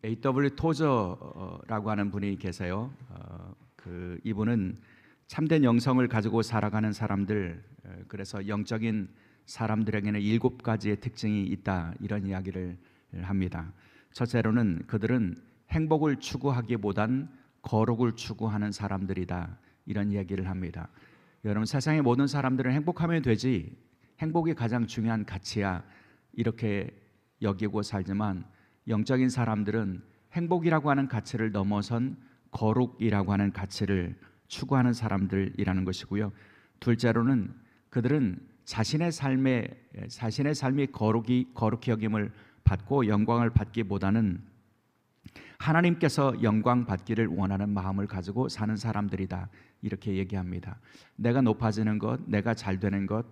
A.W. 토저라고 하는 분이 계세요. 이분은 참된 영성을 가지고 살아가는 사람들, 그래서 영적인 사람들에게는 7가지의 특징이 있다, 이런 이야기를 합니다. 첫째로는 그들은 행복을 추구하기보단 거룩을 추구하는 사람들이다, 이런 이야기를 합니다. 여러분, 세상의 모든 사람들은 행복하면 되지, 행복이 가장 중요한 가치야, 이렇게 여기고 살지만 영적인 사람들은 행복이라고 하는 가치를 넘어선 거룩이라고 하는 가치를 추구하는 사람들이라는 것이고요. 둘째로는 그들은 자신의 삶이 거룩히 여김을 받고 영광을 받기보다는 하나님께서 영광 받기를 원하는 마음을 가지고 사는 사람들이다, 이렇게 얘기합니다. 내가 높아지는 것, 내가 잘 되는 것,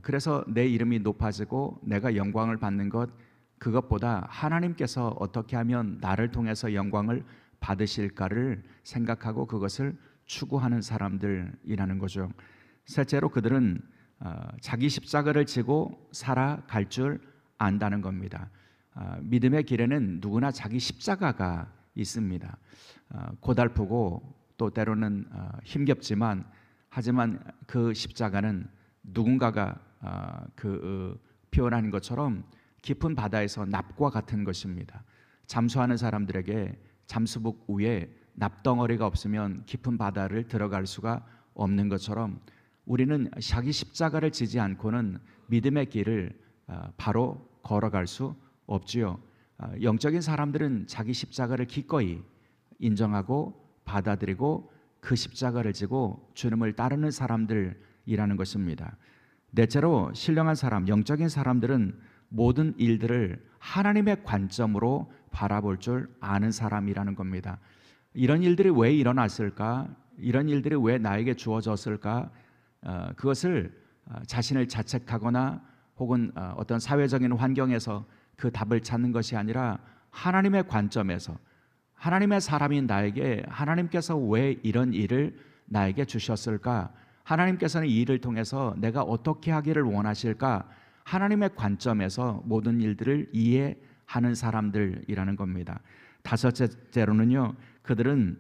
그래서 내 이름이 높아지고 내가 영광을 받는 것, 그것보다 하나님께서 어떻게 하면 나를 통해서 영광을 받으실까를 생각하고 그것을 추구하는 사람들이라는 거죠. 셋째로 그들은 자기 십자가를 지고 살아갈 줄 안다는 겁니다. 믿음의 길에는 누구나 자기 십자가가 있습니다. 고달프고 또 때로는 힘겹지만, 하지만 그 십자가는 누군가가 표현하는 것처럼 깊은 바다에서 납과 같은 것입니다. 잠수하는 사람들에게 잠수복 위에 납덩어리가 없으면 깊은 바다를 들어갈 수가 없는 것처럼 우리는 자기 십자가를 지지 않고는 믿음의 길을 바로 걸어갈 수 없지요. 영적인 사람들은 자기 십자가를 기꺼이 인정하고 받아들이고 그 십자가를 지고 주님을 따르는 사람들이라는 것입니다. 넷째로 신령한 사람, 영적인 사람들은 모든 일들을 하나님의 관점으로 바라볼 줄 아는 사람이라는 겁니다. 이런 일들이 왜 일어났을까? 이런 일들이 왜 나에게 주어졌을까? 그것을 자신을 자책하거나 혹은 어떤 사회적인 환경에서 그 답을 찾는 것이 아니라 하나님의 관점에서, 하나님의 사람인 나에게 하나님께서 왜 이런 일을 나에게 주셨을까? 하나님께서는 이 일을 통해서 내가 어떻게 하기를 원하실까? 하나님의 관점에서 모든 일들을 이해하는 사람들이라는 겁니다. 다섯째로는요, 그들은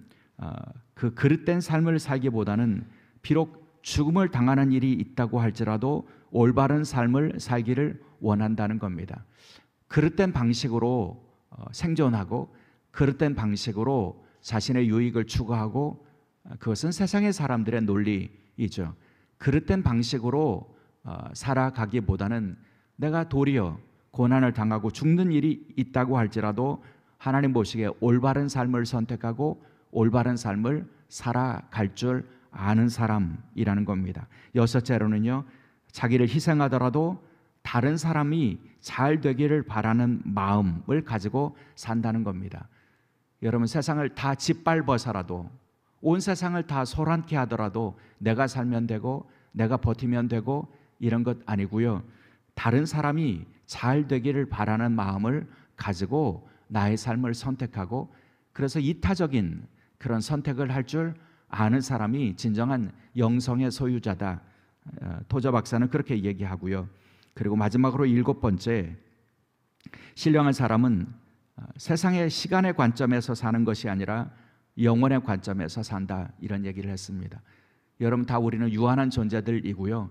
그 그릇된 삶을 살기보다는 비록 죽음을 당하는 일이 있다고 할지라도 올바른 삶을 살기를 원한다는 겁니다. 그릇된 방식으로 생존하고 그릇된 방식으로 자신의 유익을 추구하고, 그것은 세상의 사람들의 논리이죠. 그릇된 방식으로 살아가기보다는 내가 도리어 고난을 당하고 죽는 일이 있다고 할지라도 하나님 보시기에 올바른 삶을 선택하고 올바른 삶을 살아갈 줄 아는 사람이라는 겁니다. 여섯째로는요, 자기를 희생하더라도 다른 사람이 잘 되기를 바라는 마음을 가지고 산다는 겁니다. 여러분, 세상을 다 짓밟아서라도, 온 세상을 다 소란케 하더라도 내가 살면 되고 내가 버티면 되고 이런 것 아니고요, 다른 사람이 잘 되기를 바라는 마음을 가지고 나의 삶을 선택하고, 그래서 이타적인 그런 선택을 할 줄 아는 사람이 진정한 영성의 소유자다. 토저 박사는 그렇게 얘기하고요. 그리고 마지막으로 7번째, 신령한 사람은 세상의 시간의 관점에서 사는 것이 아니라 영혼의 관점에서 산다, 이런 얘기를 했습니다. 여러분, 다 우리는 유한한 존재들이고요,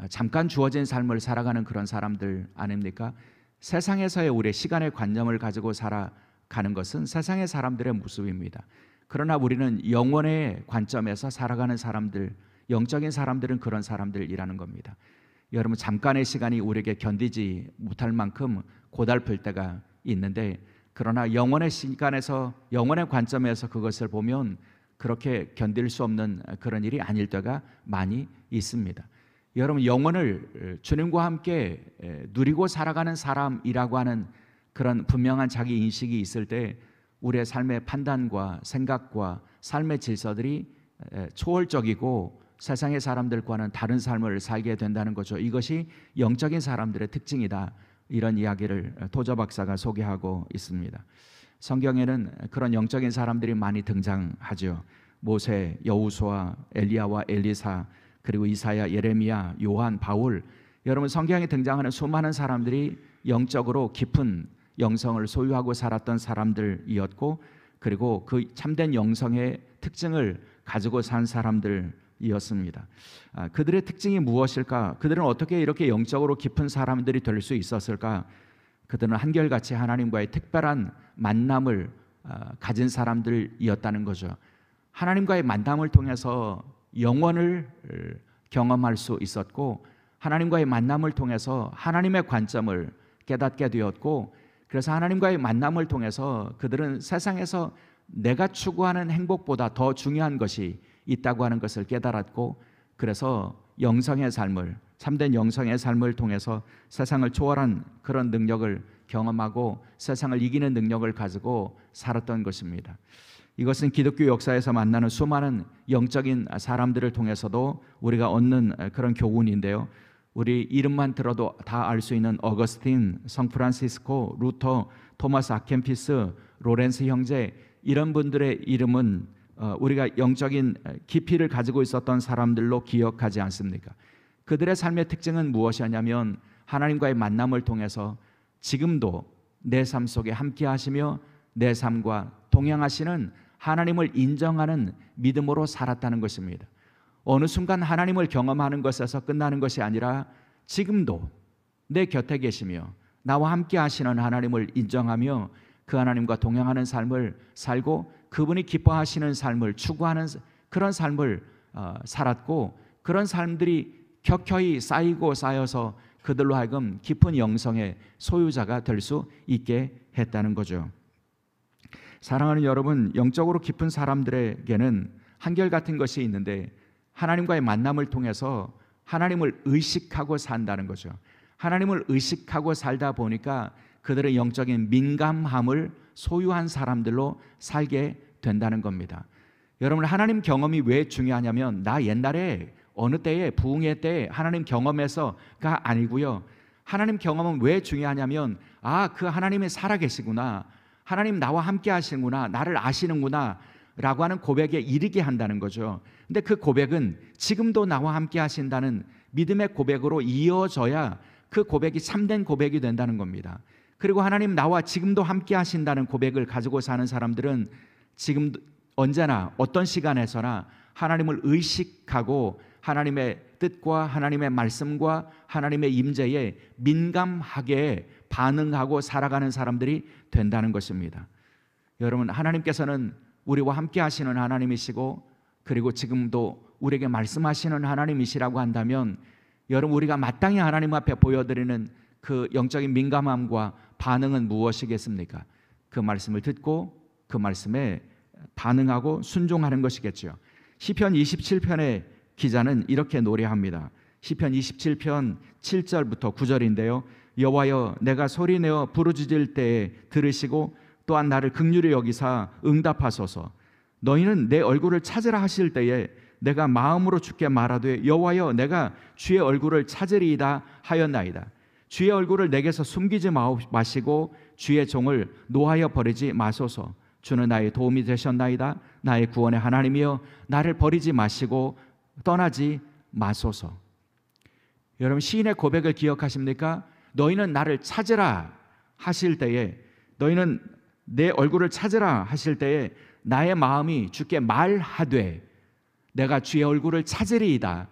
잠깐 주어진 삶을 살아가는 그런 사람들 아닙니까? 세상에서의 우리의 시간의 관념을 가지고 살아가는 것은 세상의 사람들의 모습입니다. 그러나 우리는 영혼의 관점에서 살아가는 사람들, 영적인 사람들은 그런 사람들이라는 겁니다. 여러분, 잠깐의 시간이 우리에게 견디지 못할 만큼 고달플 때가 있는데, 그러나 영혼의 시간에서, 영혼의 관점에서 그것을 보면 그렇게 견딜 수 없는 그런 일이 아닐 때가 많이 있습니다. 여러분, 영혼을 주님과 함께 누리고 살아가는 사람이라고 하는 그런 분명한 자기 인식이 있을 때 우리의 삶의 판단과 생각과 삶의 질서들이 초월적이고 세상의 사람들과는 다른 삶을 살게 된다는 거죠. 이것이 영적인 사람들의 특징이다, 이런 이야기를 토저 박사가 소개하고 있습니다. 성경에는 그런 영적인 사람들이 많이 등장하죠. 모세, 여호수아, 엘리야와 엘리사, 그리고 이사야, 예레미야, 요한, 바울, 여러분, 성경에 등장하는 수많은 사람들이 영적으로 깊은 영성을 소유하고 살았던 사람들이었고, 그리고 그 참된 영성의 특징을 가지고 산 사람들이었습니다. 그들의 특징이 무엇일까? 그들은 어떻게 이렇게 영적으로 깊은 사람들이 될 수 있었을까? 그들은 한결같이 하나님과의 특별한 만남을 가진 사람들이었다는 거죠. 하나님과의 만남을 통해서 영원을 경험할 수 있었고, 하나님과의 만남을 통해서 하나님의 관점을 깨닫게 되었고, 그래서 하나님과의 만남을 통해서 그들은 세상에서 내가 추구하는 행복보다 더 중요한 것이 있다고 하는 것을 깨달았고, 그래서 영성의 삶을, 참된 영성의 삶을 통해서 세상을 초월한 그런 능력을 경험하고 세상을 이기는 능력을 가지고 살았던 것입니다. 이것은 기독교 역사에서 만나는 수많은 영적인 사람들을 통해서도 우리가 얻는 그런 교훈인데요. 우리 이름만 들어도 다 알 수 있는 어거스틴, 성 프란시스코, 루터, 토마스 아켄피스, 로렌스 형제, 이런 분들의 이름은 우리가 영적인 깊이를 가지고 있었던 사람들로 기억하지 않습니까? 그들의 삶의 특징은 무엇이었냐면 하나님과의 만남을 통해서 지금도 내 삶 속에 함께 하시며 내 삶과 동행하시는 하나님을 인정하는 믿음으로 살았다는 것입니다. 어느 순간 하나님을 경험하는 것에서 끝나는 것이 아니라 지금도 내 곁에 계시며 나와 함께 하시는 하나님을 인정하며 그 하나님과 동행하는 삶을 살고 그분이 기뻐하시는 삶을 추구하는 그런 삶을 살았고, 그런 삶들이 켜켜이 쌓이고 쌓여서 그들로 하여금 깊은 영성의 소유자가 될 수 있게 했다는 거죠. 사랑하는 여러분, 영적으로 깊은 사람들에게는 한결같은 것이 있는데 하나님과의 만남을 통해서 하나님을 의식하고 산다는 거죠. 하나님을 의식하고 살다 보니까 그들의 영적인 민감함을 소유한 사람들로 살게 된다는 겁니다. 여러분, 하나님 경험이 왜 중요하냐면 나 옛날에 어느 때에 부흥회 때 하나님 경험해서가 아니고요. 하나님 경험은 왜 중요하냐면 그 하나님이 살아계시구나, 하나님 나와 함께 하시는구나, 나를 아시는구나 라고 하는 고백에 이르게 한다는 거죠. 근데 그 고백은 지금도 나와 함께 하신다는 믿음의 고백으로 이어져야 그 고백이 참된 고백이 된다는 겁니다. 그리고 하나님 나와 지금도 함께 하신다는 고백을 가지고 사는 사람들은 지금 언제나 어떤 시간에서나 하나님을 의식하고 하나님의 뜻과 하나님의 말씀과 하나님의 임재에 민감하게 반응하고 살아가는 사람들이 된다는 것입니다. 여러분, 하나님께서는 우리와 함께 하시는 하나님이시고 그리고 지금도 우리에게 말씀하시는 하나님이시라고 한다면 여러분, 우리가 마땅히 하나님 앞에 보여드리는 그 영적인 민감함과 반응은 무엇이겠습니까? 그 말씀을 듣고 그 말씀에 반응하고 순종하는 것이겠죠. 시편 27편의 기자는 이렇게 노래합니다. 시편 27편 7절부터 9절인데요. 여호와여, 내가 소리내어 부르짖을 때에 들으시고 또한 나를 긍휼히 여기사 응답하소서. 너희는 내 얼굴을 찾으라 하실 때에 내가 마음으로 주께 말하되 여호와여, 내가 주의 얼굴을 찾으리이다 하였나이다. 주의 얼굴을 내게서 숨기지 마시고 주의 종을 노하여 버리지 마소서. 주는 나의 도움이 되셨나이다. 나의 구원의 하나님이여, 나를 버리지 마시고 떠나지 마소서. 여러분, 시인의 고백을 기억하십니까? 너희는 나를 찾으라 하실 때에, 너희는 내 얼굴을 찾으라 하실 때에 나의 마음이 주께 말하되 내가 주의 얼굴을 찾으리이다,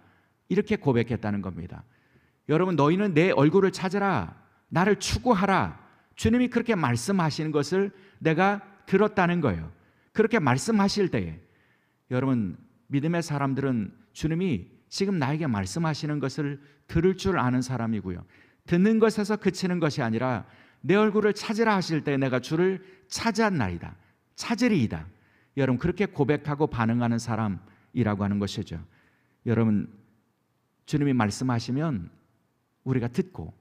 이렇게 고백했다는 겁니다. 여러분, 너희는 내 얼굴을 찾으라, 나를 추구하라, 주님이 그렇게 말씀하시는 것을 내가 들었다는 거예요. 그렇게 말씀하실 때에 여러분, 믿음의 사람들은 주님이 지금 나에게 말씀하시는 것을 들을 줄 아는 사람이고요, 듣는 것에서 그치는 것이 아니라 내 얼굴을 찾으라 하실 때 내가 주를 찾았나이다, 찾으리이다. 여러분, 그렇게 고백하고 반응하는 사람이라고 하는 것이죠. 여러분, 주님이 말씀하시면 우리가 듣고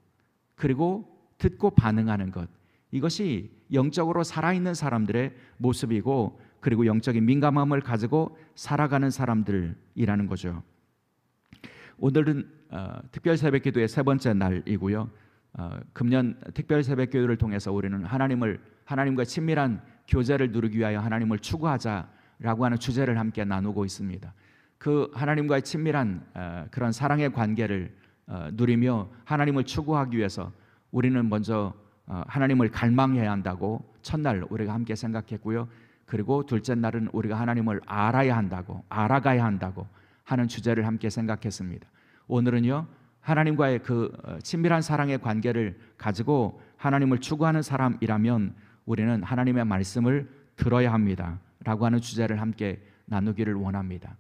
그리고 듣고 반응하는 것, 이것이 영적으로 살아있는 사람들의 모습이고 그리고 영적인 민감함을 가지고 살아가는 사람들이라는 거죠. 오늘은 특별 새벽기도의 세 번째 날이고요. 금년 특별 새벽기도를 통해서 우리는 하나님과 친밀한 교제를 누리기 위하여 하나님을 추구하자라고 하는 주제를 함께 나누고 있습니다. 그 하나님과의 친밀한 그런 사랑의 관계를 누리며 하나님을 추구하기 위해서 우리는 먼저 하나님을 갈망해야 한다고 첫날 우리가 함께 생각했고요. 그리고 둘째 날은 우리가 하나님을 알아야 한다고, 알아가야 한다고 하는 주제를 함께 생각했습니다. 오늘은요, 하나님과의 그 친밀한 사랑의 관계를 가지고 하나님을 추구하는 사람이라면 우리는 하나님의 말씀을 들어야 합니다 라고 하는 주제를 함께 나누기를 원합니다.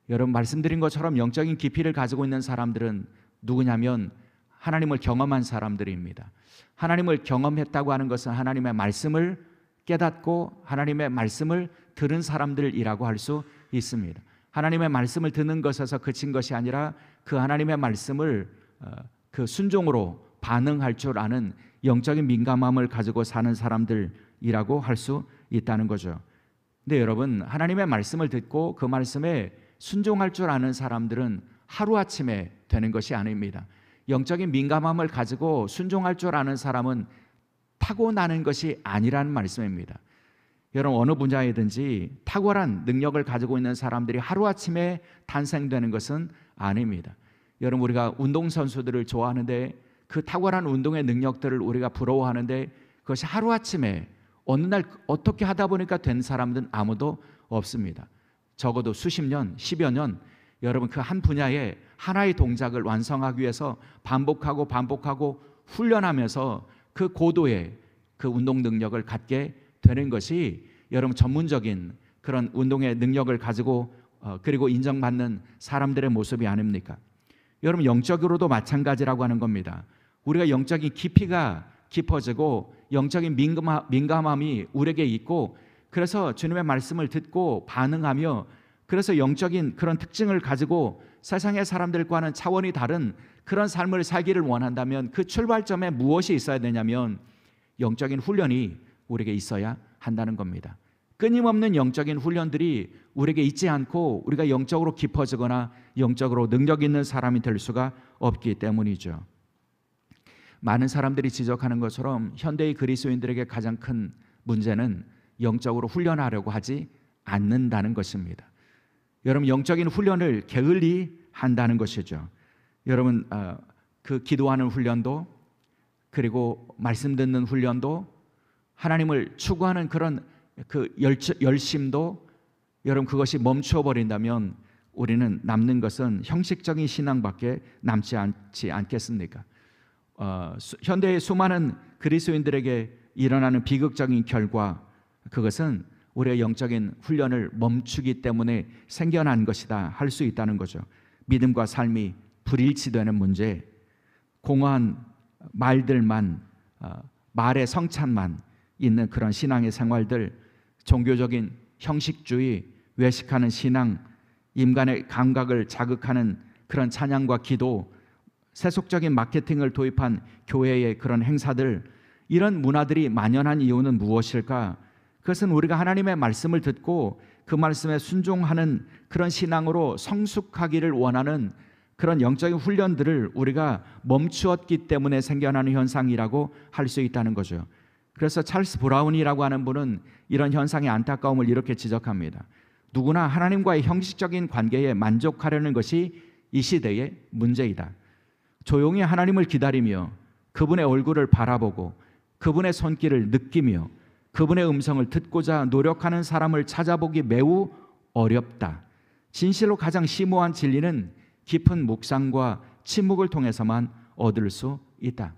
여러분, 말씀드린 것처럼 영적인 깊이를 가지고 있는 사람들은 누구냐면 하나님을 경험한 사람들입니다. 하나님을 경험했다고 하는 것은 하나님의 말씀을 깨닫고 하나님의 말씀을 들은 사람들이라고 할 수 있습니다. 하나님의 말씀을 듣는 것에서 그친 것이 아니라 그 하나님의 말씀을 그 순종으로 반응할 줄 아는 영적인 민감함을 가지고 사는 사람들이라고 할 수 있다는 거죠. 근데 여러분, 하나님의 말씀을 듣고 그 말씀에 순종할 줄 아는 사람들은 하루아침에 되는 것이 아닙니다. 영적인 민감함을 가지고 순종할 줄 아는 사람은 타고나는 것이 아니라는 말씀입니다. 여러분, 어느 분야이든지 탁월한 능력을 가지고 있는 사람들이 하루아침에 탄생되는 것은 아닙니다. 여러분, 우리가 운동선수들을 좋아하는데 그 탁월한 운동의 능력들을 우리가 부러워하는데 그것이 하루아침에 어느 날 어떻게 하다 보니까 된 사람들은 아무도 없습니다. 적어도 수십 년, 10여 년 여러분 그 한 분야에 하나의 동작을 완성하기 위해서 반복하고 훈련하면서 그 고도의 그 운동 능력을 갖게 되는 것이 여러분 전문적인 그런 운동의 능력을 가지고 그리고 인정받는 사람들의 모습이 아닙니까? 여러분, 영적으로도 마찬가지라고 하는 겁니다. 우리가 영적인 깊이가 깊어지고 영적인 민감함이 우리에게 있고 그래서 주님의 말씀을 듣고 반응하며 그래서 영적인 그런 특징을 가지고 세상의 사람들과는 차원이 다른 그런 삶을 살기를 원한다면 그 출발점에 무엇이 있어야 되냐면 영적인 훈련이 우리에게 있어야 한다는 겁니다. 끊임없는 영적인 훈련들이 우리에게 있지 않고 우리가 영적으로 깊어지거나 영적으로 능력 있는 사람이 될 수가 없기 때문이죠. 많은 사람들이 지적하는 것처럼 현대의 그리스도인들에게 가장 큰 문제는 영적으로 훈련하려고 하지 않는다는 것입니다. 여러분, 영적인 훈련을 게을리 한다는 것이죠. 여러분, 그 기도하는 훈련도 그리고 말씀 듣는 훈련도 하나님을 추구하는 그런 그 열심도 여러분 그것이 멈추어 버린다면 우리는 남는 것은 형식적인 신앙밖에 남지 않겠습니까? 현대의 수많은 그리스도인들에게 일어나는 비극적인 결과, 그것은 우리의 영적인 훈련을 멈추기 때문에 생겨난 것이다 할 수 있다는 거죠. 믿음과 삶이 불일치되는 문제, 공허한 말들만, 말의 성찬만 있는 그런 신앙의 생활들, 종교적인 형식주의, 외식하는 신앙, 인간의 감각을 자극하는 그런 찬양과 기도, 세속적인 마케팅을 도입한 교회의 그런 행사들, 이런 문화들이 만연한 이유는 무엇일까? 그것은 우리가 하나님의 말씀을 듣고 그 말씀에 순종하는 그런 신앙으로 성숙하기를 원하는 그런 영적인 훈련들을 우리가 멈추었기 때문에 생겨나는 현상이라고 할 수 있다는 거죠. 그래서 찰스 브라운이라고 하는 분은 이런 현상의 안타까움을 이렇게 지적합니다. 누구나 하나님과의 형식적인 관계에 만족하려는 것이 이 시대의 문제이다. 조용히 하나님을 기다리며 그분의 얼굴을 바라보고 그분의 손길을 느끼며 그분의 음성을 듣고자 노력하는 사람을 찾아보기 매우 어렵다. 진실로 가장 심오한 진리는 깊은 묵상과 침묵을 통해서만 얻을 수 있다.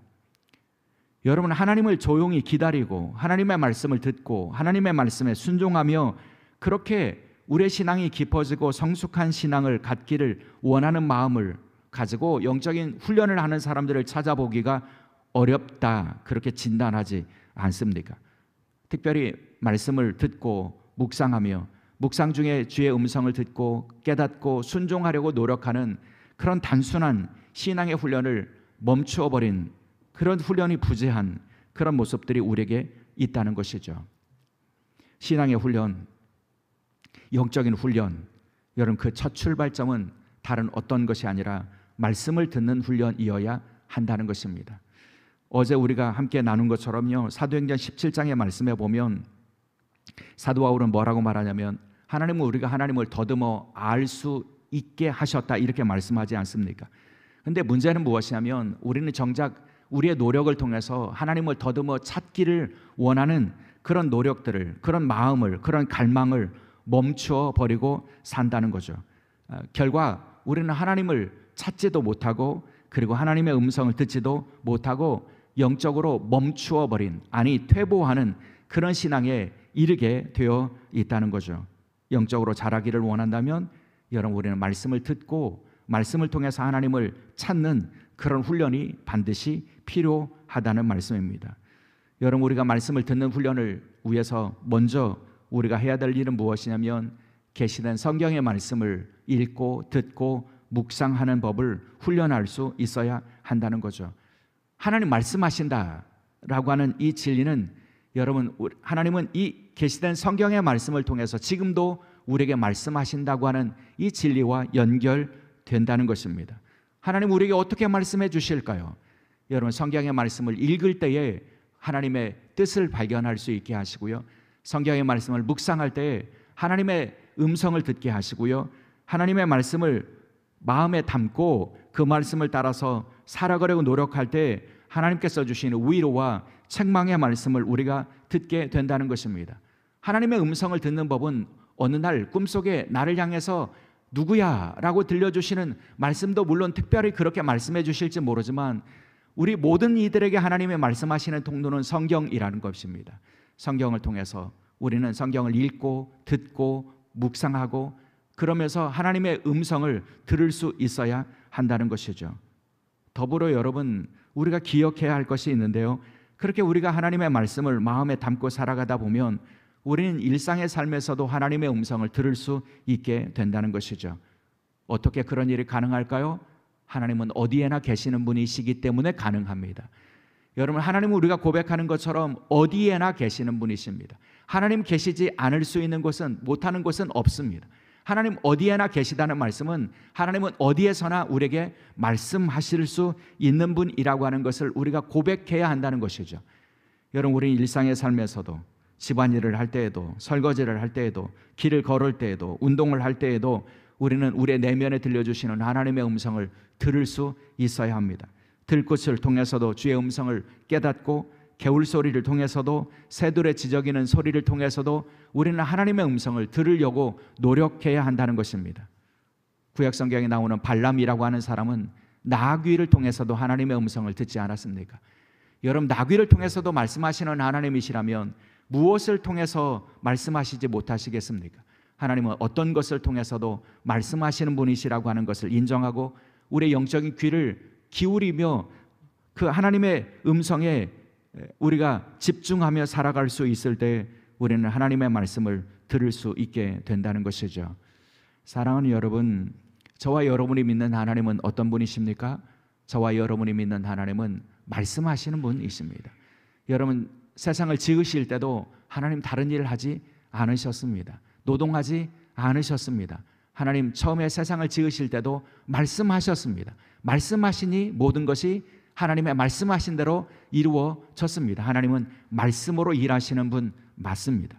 여러분, 하나님을 조용히 기다리고 하나님의 말씀을 듣고 하나님의 말씀에 순종하며 그렇게 우리의 신앙이 깊어지고 성숙한 신앙을 갖기를 원하는 마음을 가지고 영적인 훈련을 하는 사람들을 찾아보기가 어렵다, 그렇게 진단하지 않습니까? 특별히 말씀을 듣고 묵상하며 묵상 중에 주의 음성을 듣고 깨닫고 순종하려고 노력하는 그런 단순한 신앙의 훈련을 멈추어 버린 그런 훈련이 부재한 그런 모습들이 우리에게 있다는 것이죠. 신앙의 훈련, 영적인 훈련, 여러분 그 첫 출발점은 다른 어떤 것이 아니라 말씀을 듣는 훈련이어야 한다는 것입니다. 어제 우리가 함께 나눈 것처럼요, 사도행전 17장의 말씀에 보면 사도 바울은 뭐라고 말하냐면 하나님은 우리가 하나님을 더듬어 알 수 있게 하셨다, 이렇게 말씀하지 않습니까? 근데 문제는 무엇이냐면 우리는 정작 우리의 노력을 통해서 하나님을 더듬어 찾기를 원하는 그런 노력들을, 그런 마음을, 그런 갈망을 멈추어 버리고 산다는 거죠. 결과 우리는 하나님을 찾지도 못하고, 그리고 하나님의 음성을 듣지도 못하고 영적으로 멈추어 버린, 아니 퇴보하는 그런 신앙에 이르게 되어 있다는 거죠. 영적으로 자라기를 원한다면 여러분, 우리는 말씀을 듣고 말씀을 통해서 하나님을 찾는 그런 훈련이 반드시 필요하다는 말씀입니다. 여러분, 우리가 말씀을 듣는 훈련을 위해서 먼저 우리가 해야 될 일은 무엇이냐면, 계시된 성경의 말씀을 읽고 듣고 묵상하는 법을 훈련할 수 있어야 한다는 거죠. 하나님 말씀하신다라고 하는 이 진리는, 여러분, 하나님은 이 계시된 성경의 말씀을 통해서 지금도 우리에게 말씀하신다고 하는 이 진리와 연결된다는 것입니다. 하나님 우리에게 어떻게 말씀해 주실까요? 여러분, 성경의 말씀을 읽을 때에 하나님의 뜻을 발견할 수 있게 하시고요, 성경의 말씀을 묵상할 때에 하나님의 음성을 듣게 하시고요, 하나님의 말씀을 마음에 담고 그 말씀을 따라서 살아가려고 노력할 때 하나님께서 주시는 위로와 책망의 말씀을 우리가 듣게 된다는 것입니다. 하나님의 음성을 듣는 법은 어느 날 꿈속에 나를 향해서 누구야? 라고 들려주시는 말씀도 물론 특별히 그렇게 말씀해 주실지 모르지만, 우리 모든 이들에게 하나님의 말씀하시는 통로는 성경이라는 것입니다. 성경을 통해서 우리는 성경을 읽고 듣고 묵상하고, 그러면서 하나님의 음성을 들을 수 있어야 한다는 것이죠. 더불어 여러분, 우리가 기억해야 할 것이 있는데요, 그렇게 우리가 하나님의 말씀을 마음에 담고 살아가다 보면 우리는 일상의 삶에서도 하나님의 음성을 들을 수 있게 된다는 것이죠. 어떻게 그런 일이 가능할까요? 하나님은 어디에나 계시는 분이시기 때문에 가능합니다. 여러분, 하나님은 우리가 고백하는 것처럼 어디에나 계시는 분이십니다. 하나님 계시지 않을 수 있는 곳은, 못하는 곳은 없습니다. 하나님 어디에나 계시다는 말씀은 하나님은 어디에서나 우리에게 말씀하실 수 있는 분이라고 하는 것을 우리가 고백해야 한다는 것이죠. 여러분, 우리 일상의 삶에서도, 집안일을 할 때에도, 설거지를 할 때에도, 길을 걸을 때에도, 운동을 할 때에도 우리는 우리의 내면에 들려주시는 하나님의 음성을 들을 수 있어야 합니다. 들꽃을 통해서도 주의 음성을 깨닫고, 개울 소리를 통해서도, 새들의 지저귀는 소리를 통해서도 우리는 하나님의 음성을 들으려고 노력해야 한다는 것입니다. 구약 성경에 나오는 발람이라고 하는 사람은 나귀를 통해서도 하나님의 음성을 듣지 않았습니까? 여러분, 나귀를 통해서도 말씀하시는 하나님이시라면 무엇을 통해서 말씀하시지 못하시겠습니까? 하나님은 어떤 것을 통해서도 말씀하시는 분이시라고 하는 것을 인정하고, 우리의 영적인 귀를 기울이며 그 하나님의 음성에 우리가 집중하며 살아갈 수 있을 때 우리는 하나님의 말씀을 들을 수 있게 된다는 것이죠. 사랑하는 여러분, 저와 여러분이 믿는 하나님은 어떤 분이십니까? 저와 여러분이 믿는 하나님은 말씀하시는 분이십니다. 여러분, 세상을 지으실 때도 하나님 다른 일을 하지 않으셨습니다. 노동하지 않으셨습니다. 하나님 처음에 세상을 지으실 때도 말씀하셨습니다. 말씀하시니 모든 것이 하나님의 말씀하신 대로 이루어졌습니다. 하나님은 말씀으로 일하시는 분 맞습니다.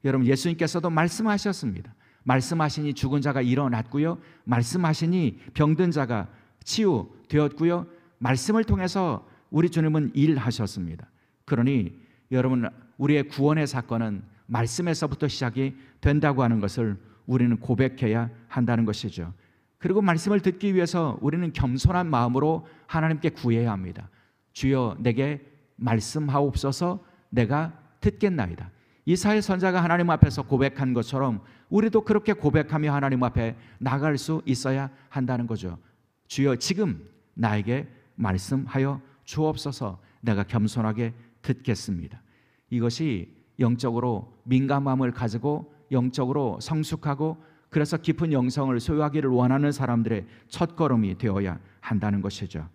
여러분, 예수님께서도 말씀하셨습니다. 말씀하시니 죽은 자가 일어났고요, 말씀하시니 병든 자가 치유되었고요, 말씀을 통해서 우리 주님은 일하셨습니다. 그러니 여러분, 우리의 구원의 사건은 말씀에서부터 시작이 된다고 하는 것을 우리는 고백해야 한다는 것이죠. 그리고 말씀을 듣기 위해서 우리는 겸손한 마음으로 하나님께 구해야 합니다. 주여 내게 말씀하옵소서, 내가 듣겠나이다. 이사야 선지자가 하나님 앞에서 고백한 것처럼 우리도 그렇게 고백하며 하나님 앞에 나갈 수 있어야 한다는 거죠. 주여 지금 나에게 말씀하여 주옵소서, 내가 겸손하게 듣겠습니다. 이것이 영적으로 민감함을 가지고 영적으로 성숙하고, 그래서 깊은 영성을 소유하기를 원하는 사람들의 첫걸음이 되어야 한다는 것이죠.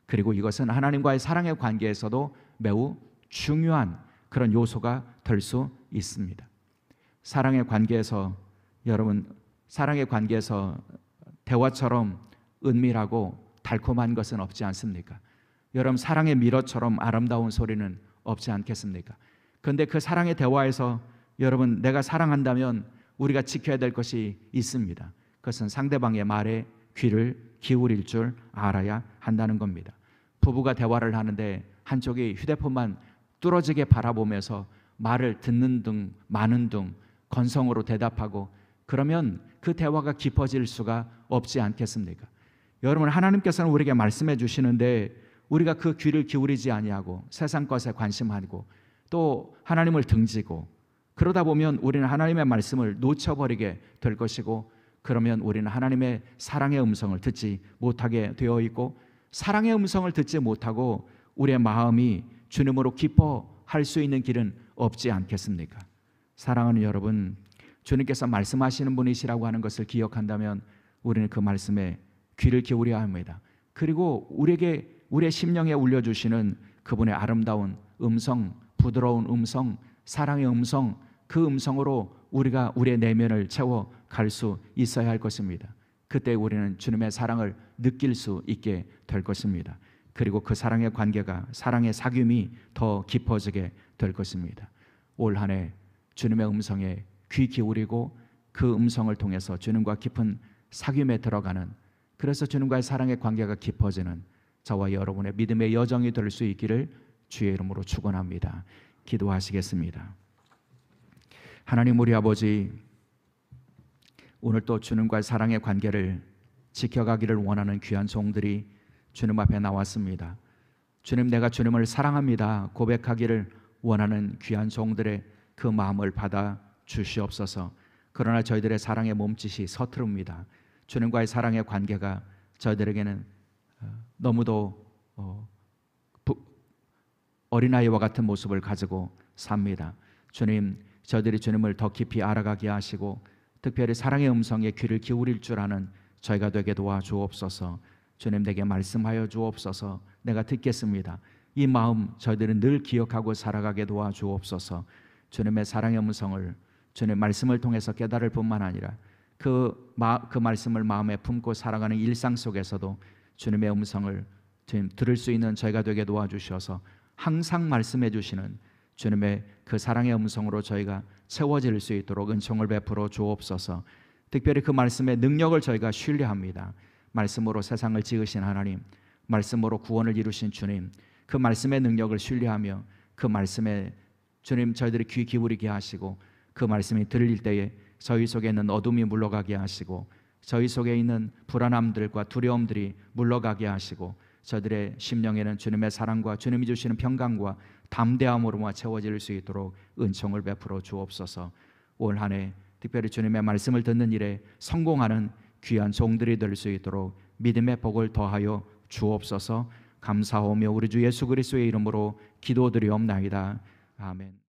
그리고 이것은 하나님과의 사랑의 관계에서도 매우 중요한 그런 요소가 될 수 있습니다. 사랑의 관계에서, 여러분, 사랑의 관계에서 대화처럼 은밀하고 달콤한 것은 없지 않습니까? 여러분, 사랑의 미러처럼 아름다운 소리는 없지 않겠습니까? 그런데 그 사랑의 대화에서 여러분, 내가 사랑한다면 우리가 지켜야 될 것이 있습니다. 그것은 상대방의 말에 귀를 기울일 줄 알아야 한다는 겁니다. 부부가 대화를 하는데 한쪽이 휴대폰만 뚫어지게 바라보면서 말을 듣는 둥 마는 둥 건성으로 대답하고, 그러면 그 대화가 깊어질 수가 없지 않겠습니까? 여러분, 하나님께서는 우리에게 말씀해 주시는데 우리가 그 귀를 기울이지 아니하고 세상 것에 관심하고 또 하나님을 등지고, 그러다 보면 우리는 하나님의 말씀을 놓쳐버리게 될 것이고, 그러면 우리는 하나님의 사랑의 음성을 듣지 못하게 되어 있고, 사랑의 음성을 듣지 못하고 우리의 마음이 주님으로 기뻐할 수 있는 길은 없지 않겠습니까? 사랑하는 여러분, 주님께서 말씀하시는 분이시라고 하는 것을 기억한다면 우리는 그 말씀에 귀를 기울여야 합니다. 그리고 우리에게 우리의 심령에 울려주시는 그분의 아름다운 음성, 부드러운 음성, 사랑의 음성, 그 음성으로 우리가 우리의 내면을 채워갈 수 있어야 할 것입니다. 그때 우리는 주님의 사랑을 느낄 수 있게 될 것입니다. 그리고 그 사랑의 관계가, 사랑의 사귐이 더 깊어지게 될 것입니다. 올 한 해 주님의 음성에 귀 기울이고 그 음성을 통해서 주님과 깊은 사귐에 들어가는, 그래서 주님과의 사랑의 관계가 깊어지는 저와 여러분의 믿음의 여정이 될 수 있기를 주의 이름으로 축원합니다. 기도하시겠습니다. 하나님 우리 아버지, 오늘 또 주님과의 사랑의 관계를 지켜가기를 원하는 귀한 종들이 주님 앞에 나왔습니다. 주님, 내가 주님을 사랑합니다 고백하기를 원하는 귀한 종들의 그 마음을 받아 주시옵소서. 그러나 저희들의 사랑의 몸짓이 서투릅니다. 주님과의 사랑의 관계가 저희들에게는 너무도 어린아이와 같은 모습을 가지고 삽니다. 주님, 저희들이 주님을 더 깊이 알아가게 하시고 특별히 사랑의 음성에 귀를 기울일 줄 아는 저희가 되게 도와주옵소서. 주님, 내게 말씀하여 주옵소서. 내가 듣겠습니다. 이 마음 저희들은 늘 기억하고 살아가게 도와주옵소서. 주님의 사랑의 음성을 주님의 말씀을 통해서 깨달을 뿐만 아니라 그 말씀을 마음에 품고 살아가는 일상 속에서도 주님의 음성을 주님 들을 수 있는 저희가 되게 도와주셔서 항상 말씀해 주시는 주님의 그 사랑의 음성으로 저희가 채워질 수 있도록 은총을 베풀어 주옵소서. 특별히 그 말씀의 능력을 저희가 신뢰합니다. 말씀으로 세상을 지으신 하나님, 말씀으로 구원을 이루신 주님, 그 말씀의 능력을 신뢰하며 그 말씀에 주님 저희들이 귀 기울이게 하시고 그 말씀이 들릴 때에 저희 속에 있는 어둠이 물러가게 하시고 저희 속에 있는 불안함들과 두려움들이 물러가게 하시고 저들의 심령에는 주님의 사랑과 주님이 주시는 평강과 담대함으로만 채워질 수 있도록 은총을 베풀어 주옵소서. 올 한 해 특별히 주님의 말씀을 듣는 일에 성공하는 귀한 종들이 될 수 있도록 믿음의 복을 더하여 주옵소서. 감사하며 우리 주 예수 그리스도의 이름으로 기도드리옵나이다. 아멘.